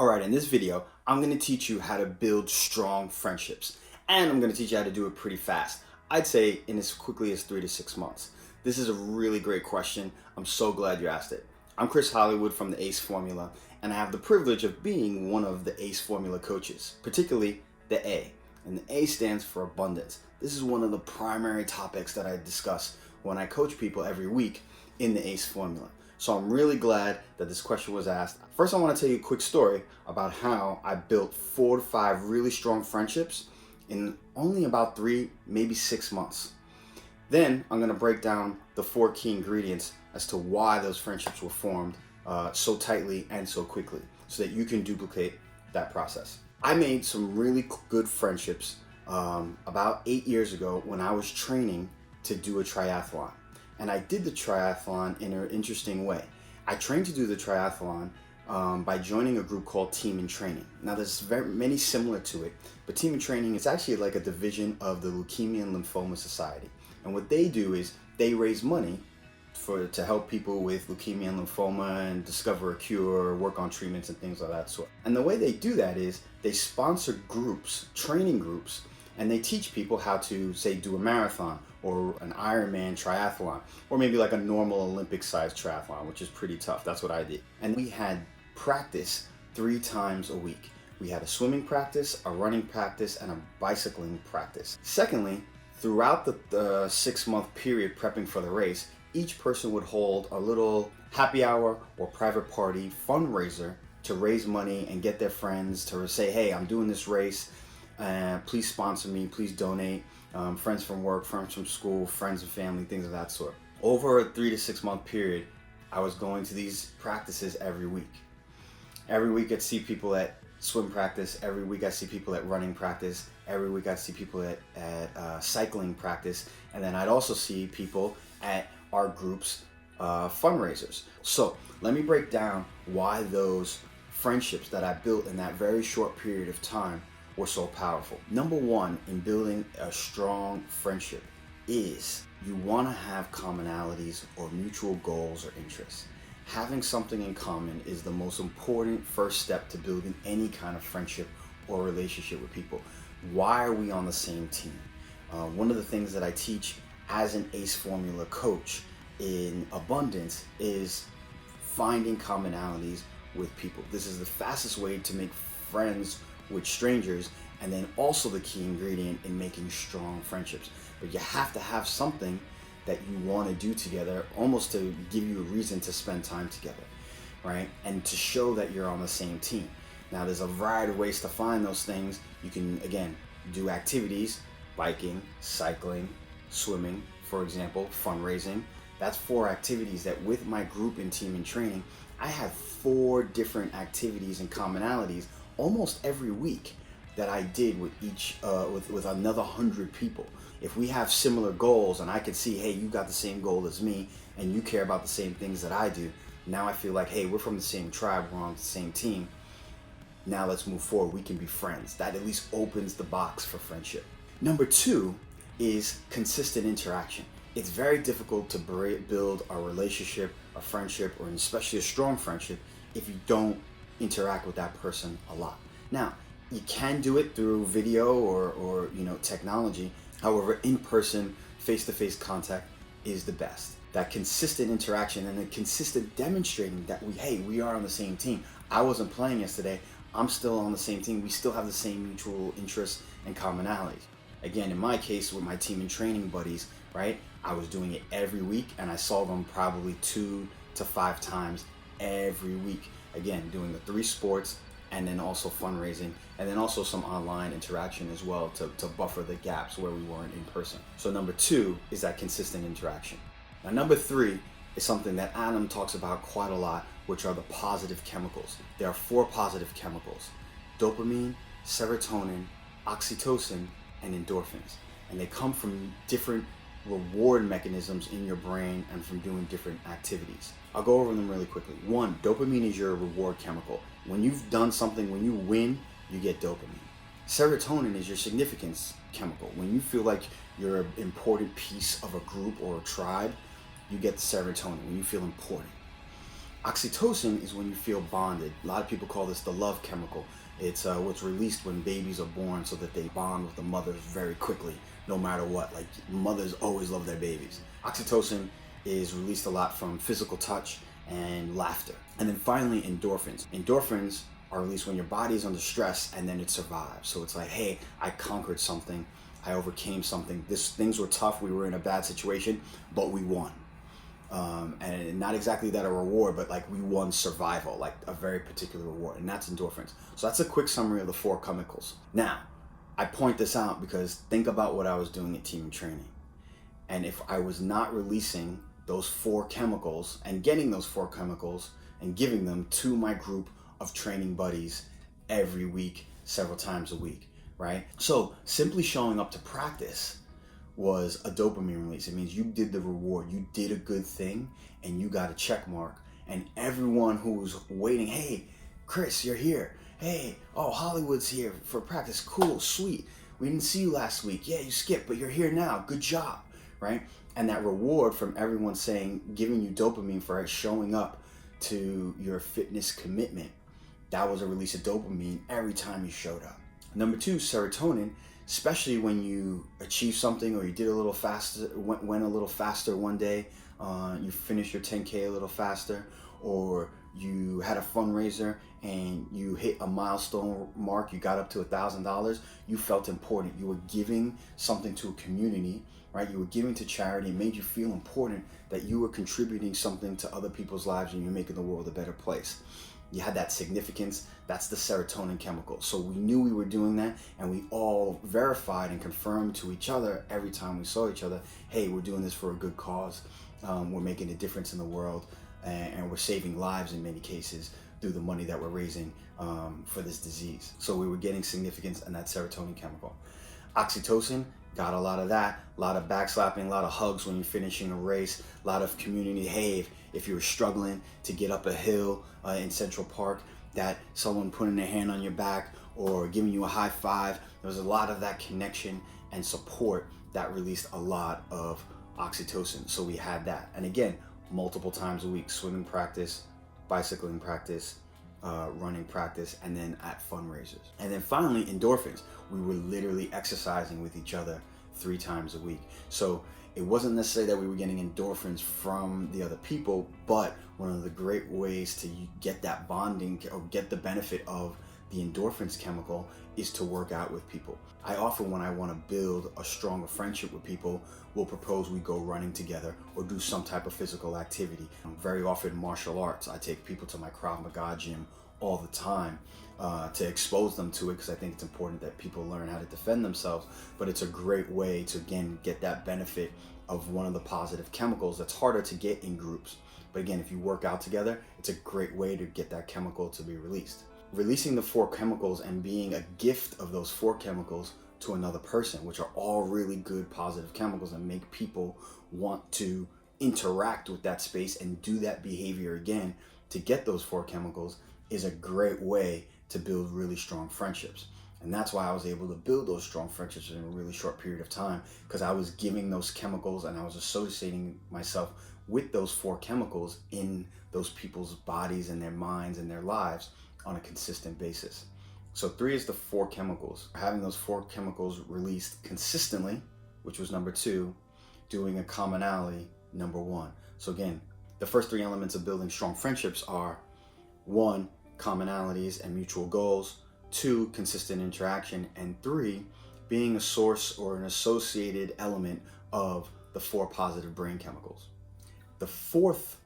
Alright, in this video, I'm going to teach you how to build strong friendships. And I'm going to teach you how to do it pretty fast. I'd say in as quickly as 3 to 6 months. This is a really great question. I'm so glad you asked it. I'm Chris Hollywood from the ACE Formula, and I have the privilege of being one of the ACE Formula coaches, particularly the A. And the A stands for abundance. This is one of the primary topics that I discuss when I coach people every week in the ACE Formula. So I'm really glad that this question was asked. First, I want to tell you a quick story about how I built 4 to 5 really strong friendships in only about 3, maybe 6 months. Then I'm going to break down the 4 key ingredients as to why those friendships were formed so tightly and so quickly so that you can duplicate that process. I made some really good friendships about 8 years ago when I was training to do a triathlon. And I did the triathlon in an interesting way. I trained to do the triathlon by joining a group called Team in Training. Now there's very many similar to it, but Team in Training is actually like a division of the Leukemia and Lymphoma Society. And what they do is they raise money to help people with leukemia and lymphoma and discover a cure, work on treatments and things of that sort. And the way they do that is they sponsor groups, training groups, and they teach people how to, say, do a marathon or an Ironman triathlon, or maybe like a normal Olympic-sized triathlon, which is pretty tough. That's what I did. And we had practice 3 times a week. We had a swimming practice, a running practice, and a bicycling practice. Secondly, throughout the 6-month period prepping for the race, each person would hold a little happy hour or private party fundraiser to raise money and get their friends to say, hey, I'm doing this race. Please sponsor me, please donate. Friends from work, friends from school, friends and family, things of that sort. Over a 3 to 6 month period, I was going to these practices every week. Every week I'd see people at swim practice. Every week I'd see people at running practice. Every week I'd see people at cycling practice. And then I'd also see people at our group's fundraisers. So let me break down why those friendships that I built in that very short period of time were so powerful. Number one in building a strong friendship is you want to have commonalities or mutual goals or interests. Having something in common is the most important first step to building any kind of friendship or relationship with people. Why are we on the same team? One of the things that I teach as an ACE Formula coach in abundance is finding commonalities with people. This is the fastest way to make friends with strangers, and then also the key ingredient in making strong friendships. But you have to have something that you want to do together, almost to give you a reason to spend time together, right? And to show that you're on the same team. Now there's a variety of ways to find those things. You can, again, do activities, biking, cycling, swimming, for example, fundraising. That's 4 activities that with my group and Team in Training, I have 4 different activities and commonalities almost every week that I did with each with another 100 people. If we have similar goals and I can see, hey, you got the same goal as me and you care about the same things that I do, now I feel like, hey, we're from the same tribe, we're on the same team. Now let's move forward, we can be friends. That at least opens the box for friendship. Number 2 is consistent interaction. It's very difficult to build a relationship, a friendship, or especially a strong friendship if you don't interact with that person a lot. Now, you can do it through video or technology. However, in-person, face-to-face contact is the best. That consistent interaction and the consistent demonstrating that we are on the same team. I wasn't playing yesterday. I'm still on the same team. We still have the same mutual interests and commonalities. Again, in my case, with my Team in Training buddies, right? I was doing it every week and I saw them probably 2 to 5 times every week. Again, doing the 3 sports and then also fundraising and then also some online interaction as well to buffer the gaps where we weren't in person. So number 2 is that consistent interaction. Now number 3 is something that Adam talks about quite a lot, which are the positive chemicals. There are 4 positive chemicals: dopamine, serotonin, oxytocin, and endorphins. And they come from different reward mechanisms in your brain and from doing different activities. I'll go over them really quickly. 1, dopamine is your reward chemical. When you've done something, when you win, you get dopamine. Serotonin is your significance chemical. When you feel like you're an important piece of a group or a tribe, you get the serotonin when you feel important. Oxytocin is when you feel bonded. A lot of people call this the love chemical. It's what's released when babies are born so that they bond with the mothers very quickly, no matter what. Like, mothers always love their babies. Oxytocin is released a lot from physical touch and laughter. And then finally, endorphins. Endorphins are released when your body is under stress and then it survives. So it's like, hey, I conquered something. I overcame something. Things were tough. We were in a bad situation, but we won. And not exactly that a reward, but like we won survival, like a very particular reward, and that's endorphins. So that's a quick summary of the 4 chemicals. Now, I point this out because think about what I was doing at team training. And if I was not releasing those 4 chemicals and getting those 4 chemicals and giving them to my group of training buddies every week, several times a week, right? So simply showing up to practice was a dopamine release. It means you did the reward, you did a good thing, and you got a check mark. And everyone who was waiting, hey, Chris, you're here. Hey, oh, Hollywood's here for practice. Cool, sweet. We didn't see you last week. Yeah, you skipped, but you're here now. Good job, right? And that reward from everyone saying, giving you dopamine for showing up to your fitness commitment, that was a release of dopamine every time you showed up. Number 2, serotonin. Especially when you achieve something or you did a little faster, went a little faster one day, you finished your 10K a little faster, or you had a fundraiser and you hit a milestone mark, you got up to $1,000, you felt important. You were giving something to a community, right? You were giving to charity. It made you feel important that you were contributing something to other people's lives and you're making the world a better place. You had that significance. That's the serotonin chemical. So we knew we were doing that, and we all verified and confirmed to each other every time we saw each other, hey, we're doing this for a good cause. We're making a difference in the world, and we're saving lives in many cases through the money that we're raising for this disease. So we were getting significance in that serotonin chemical. Oxytocin, got a lot of that, a lot of backslapping, a lot of hugs when you're finishing a race, a lot of community. Hey, if you were struggling to get up a hill in Central Park, that someone putting their hand on your back or giving you a high five, there was a lot of that connection and support that released a lot of oxytocin. So we had that. And again, multiple times a week, swimming practice, bicycling practice, running practice, and then at fundraisers. And then finally, endorphins. We were literally exercising with each other 3 times a week. So it wasn't necessarily that we were getting endorphins from the other people, but one of the great ways to get that bonding or get the benefit of the endorphins chemical is to work out with people. I often, when I want to build a stronger friendship with people, will propose we go running together or do some type of physical activity. Very often martial arts. I take people to my Krav Maga gym all the time to expose them to it, because I think it's important that people learn how to defend themselves. But it's a great way to, again, get that benefit of one of the positive chemicals that's harder to get in groups. But again, if you work out together, it's a great way to get that chemical to be released. Releasing the 4 chemicals and being a gift of those 4 chemicals to another person, which are all really good positive chemicals and make people want to interact with that space and do that behavior again to get those 4 chemicals, is a great way to build really strong friendships. And that's why I was able to build those strong friendships in a really short period of time, because I was giving those chemicals and I was associating myself with those 4 chemicals in those people's bodies and their minds and their lives on a consistent basis. So 3 is the 4 chemicals. Having those 4 chemicals released consistently, which was number 2, doing a commonality, number 1. So again, the first 3 elements of building strong friendships are 1, commonalities and mutual goals, 2, consistent interaction, and 3, being a source or an associated element of the 4 positive brain chemicals. The 4th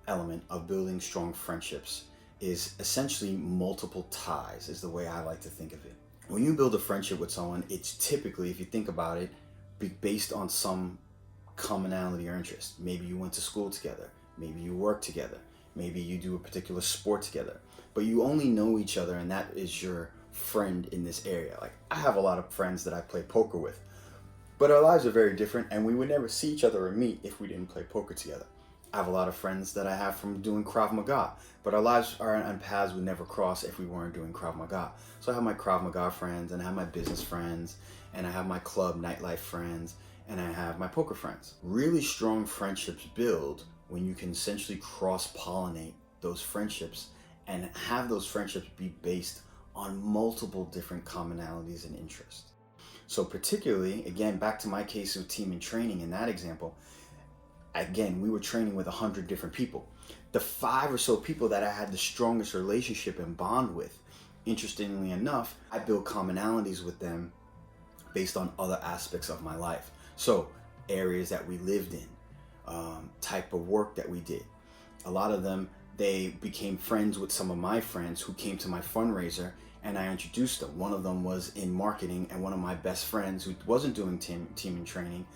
element of building strong friendships is essentially multiple ties, is the way I like to think of it. When you build a friendship with someone, it's typically, if you think about it, based on some commonality or interest. Maybe you went to school together, maybe you work together, maybe you do a particular sport together, but you only know each other and that is your friend in this area. Like, I have a lot of friends that I play poker with, but our lives are very different and we would never see each other or meet if we didn't play poker together. I have a lot of friends that I have from doing Krav Maga, but our lives and paths would never cross if we weren't doing Krav Maga. So I have my Krav Maga friends, and I have my business friends, and I have my club nightlife friends, and I have my poker friends. Really strong friendships build when you can essentially cross-pollinate those friendships and have those friendships be based on multiple different commonalities and interests. So particularly, again, back to my case of team and training in that example, again, we were training with 100 different people. The 5 or so people that I had the strongest relationship and bond with, interestingly enough, I built commonalities with them based on other aspects of my life. So areas that we lived in, type of work that we did. A lot of them, they became friends with some of my friends who came to my fundraiser, and I introduced them. One of them was in marketing, and one of my best friends who wasn't doing team and training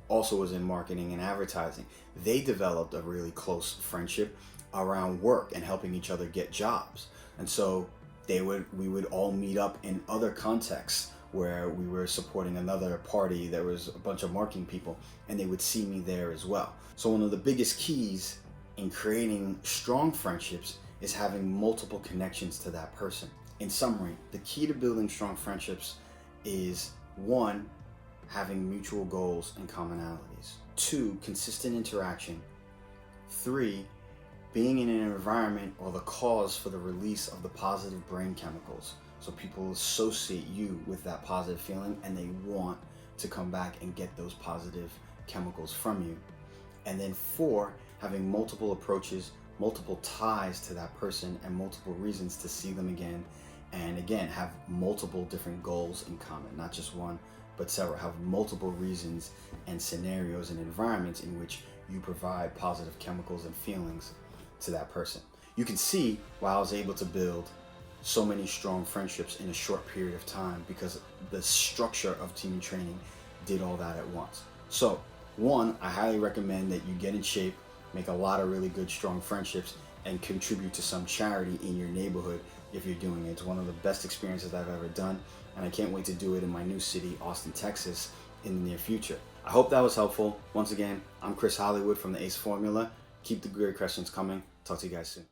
also was in marketing and advertising. They developed a really close friendship around work and helping each other get jobs. And so we would all meet up in other contexts where we were supporting another party. There was a bunch of marketing people, and they would see me there as well. So one of the biggest keys in creating strong friendships is having multiple connections to that person. In summary, the key to building strong friendships is 1, having mutual goals and commonalities. 2, consistent interaction. 3, being in an environment or the cause for the release of the positive brain chemicals. So people associate you with that positive feeling and they want to come back and get those positive chemicals from you. And then 4, having multiple approaches, multiple ties to that person, and multiple reasons to see them again. And again, have multiple different goals in common, not just one, but several. Have multiple reasons and scenarios and environments in which you provide positive chemicals and feelings to that person. You can see why I was able to build so many strong friendships in a short period of time, because the structure of team and training did all that at once. So 1, I highly recommend that you get in shape, make a lot of really good strong friendships, and contribute to some charity in your neighborhood if you're doing it. It's one of the best experiences I've ever done, and I can't wait to do it in my new city, Austin, Texas, in the near future. I hope that was helpful. Once again, I'm Chris Hollywood from the ACE Formula. Keep the great questions coming. Talk to you guys soon.